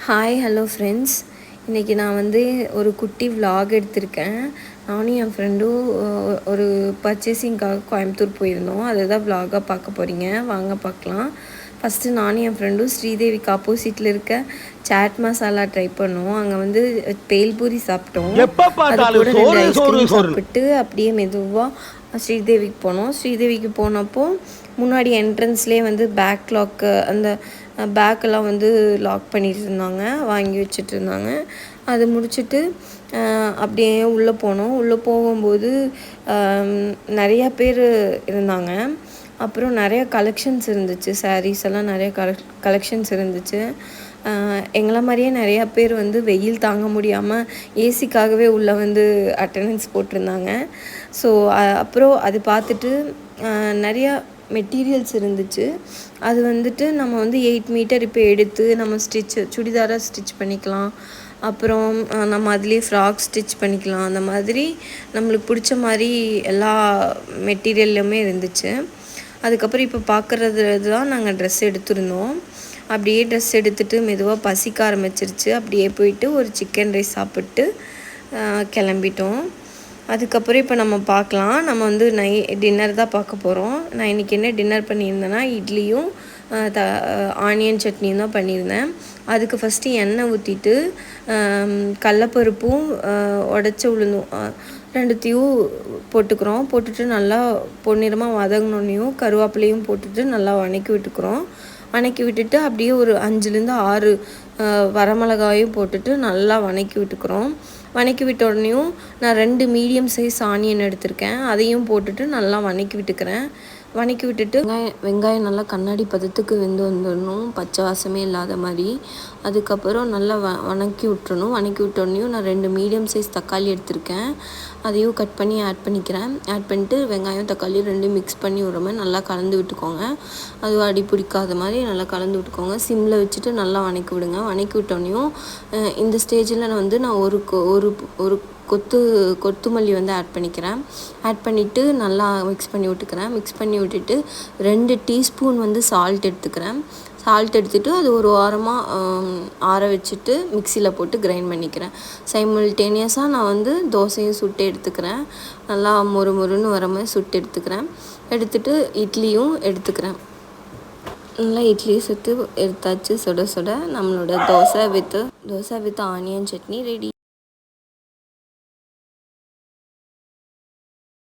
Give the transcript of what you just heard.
Hi hello friends, இன்றைக்கி நான் வந்து ஒரு குட்டி விலாக் எடுத்திருக்கேன். நானும் என் ஃப்ரெண்டும் ஒரு பர்ச்சேசிங்காக கோயம்புத்தூர் போயிருந்தோம். அதை தான் விலாகாக பார்க்க போகிறீங்க, வாங்க பார்க்கலாம். ஃபஸ்ட்டு நானும் என் ஃப்ரெண்டும் ஸ்ரீதேவிக்கு ஆப்போசிட்டில் இருக்க சாட் மசாலா ட்ரை பண்ணோம். அங்கே வந்து பேல்பூரி சாப்பிட்டோம். அது கூட 2 ஐஸ்கிரீம் சாப்பிட்டு அப்படியே மெதுவாக ஸ்ரீதேவிக்கு போனோம். ஸ்ரீதேவிக்கு போனப்போ முன்னாடி என்ட்ரன்ஸ்லேயே வந்து பேக் லாக்கு, அந்த பேக்கெல்லாம் வந்து லாக் பண்ணிட்டு இருந்தாங்க, வாங்கி வச்சுட்டு இருந்தாங்க. அது முடிச்சுட்டு அப்படியே உள்ளே போனோம். உள்ளே போகும்போது நிறையா பேர் இருந்தாங்க. அப்புறம் நிறைய கலெக்ஷன்ஸ் இருந்துச்சு, சாரீஸ் எல்லாம் நிறைய கலெக்ஷன்ஸ் இருந்துச்சு. எங்களை மாதிரியே நிறையா பேர் வந்து வெயில் தாங்க முடியாமல் ஏசிக்காகவே உள்ளே வந்து அட்டெண்டன்ஸ் போட்டிருந்தாங்க. ஸோ அப்புறம் அது பார்த்துட்டு நிறையா மெட்டீரியல்ஸ் இருந்துச்சு. அது வந்துட்டு நம்ம வந்து 8 மீட்டர் இப்போ எடுத்து நம்ம சுடிதாராக ஸ்டிச் பண்ணிக்கலாம். அப்புறம் நம்ம அதுலேயே ஃப்ராக் ஸ்டிச் பண்ணிக்கலாம். அந்த மாதிரி நம்மளுக்கு பிடிச்ச மாதிரி எல்லா மெட்டீரியல்லுமே இருந்துச்சு. அதுக்கப்புறம் இப்போ பார்க்குறது தான் நாங்கள் ட்ரெஸ் எடுத்துருந்தோம். அப்படியே ட்ரெஸ் எடுத்துகிட்டு மெதுவாக பசிக்க ஆரம்பிச்சிருச்சு. அப்படியே போயிட்டு ஒரு சிக்கன் ரைஸ் சாப்பிட்டு கிளம்பிட்டோம். அதுக்கப்புறம் இப்போ நம்ம பார்க்கலாம். நம்ம வந்து டின்னர் தான் பார்க்க போகிறோம். நான் இன்றைக்கி என்ன டின்னர் பண்ணியிருந்தேன்னா, இட்லியும் ஆனியன் சட்னியும் தான் பண்ணியிருந்தேன். அதுக்கு ஃபஸ்ட்டு எண்ணெய் ஊற்றிட்டு கடலப்பருப்பும் உடச்ச உளுந்தும் ரெண்டுத்தையும் போட்டுக்கிறோம். போட்டுட்டு நல்லா பொன்னிறமாக வதங்கினோன்னையும் கருவேப்பிலையும் போட்டுட்டு நல்லா வதக்கி விட்டுக்கிறோம். வதக்கி விட்டுட்டு அப்படியே ஒரு 5லேருந்து 6 வரமிளகாயும் போட்டுட்டு நல்லா வதக்கி விட்டுக்கிறோம். வதக்கி விட்ட உடனேயும் நான் 2 மீடியம் சைஸ் ஆனியன் எடுத்திருக்கேன், அதையும் போட்டுட்டு நல்லா வதக்கி விட்டுக்கிறேன். வதக்கி விட்டுட்டு வெங்காயம் நல்லா கண்ணாடி பதத்துக்கு வெந்து வந்துடணும், பச்சை வாசமே இல்லாத மாதிரி. அதுக்கப்புறம் நல்லா வதக்கி விட்டுறணும். வதக்கி விட்டோடனையும் நான் 2 மீடியம் சைஸ் தக்காளி எடுத்திருக்கேன், அதையும் கட் பண்ணி ஆட் பண்ணிக்கிறேன். ஆட் பண்ணிட்டு வெங்காயம் தக்காளி 2 மிக்ஸ் பண்ணி விடுற மாதிரி நல்லா கலந்து விட்டுக்கோங்க. அதுவும் அடி பிடிக்காத மாதிரி நல்லா கலந்து விட்டுக்கோங்க. சிம்மில் வச்சுட்டு நல்லா வதக்கி விடுங்க. வதக்கி விட்டோடனையும் இந்த ஸ்டேஜில் நான் ஒரு கொத்தமல்லி வந்து ஆட் பண்ணிக்கிறேன். ஆட் பண்ணிவிட்டு நல்லா மிக்ஸ் பண்ணி விட்டுக்கிறேன். மிக்ஸ் பண்ணி விட்டுட்டு 2 டீஸ்பூன் வந்து சால்ட் எடுத்துக்கிறேன். சால்ட் எடுத்துகிட்டு அது ஒரு வாரமாக ஆற வச்சுட்டு மிக்சியில் போட்டு கிரைண்ட் பண்ணிக்கிறேன். சைமல்டேனியஸாக நான் வந்து தோசையும் சுட்டு எடுத்துக்கிறேன். நல்லா மொறுன்னு வர மாதிரி சுட்டு எடுத்துக்கிறேன். எடுத்துகிட்டு இட்லியும் எடுத்துக்கிறேன். நல்லா இட்லியும் சுட்டு எடுத்தாச்சு. சுட சுட நம்மளோட dosa with onion chutney ready.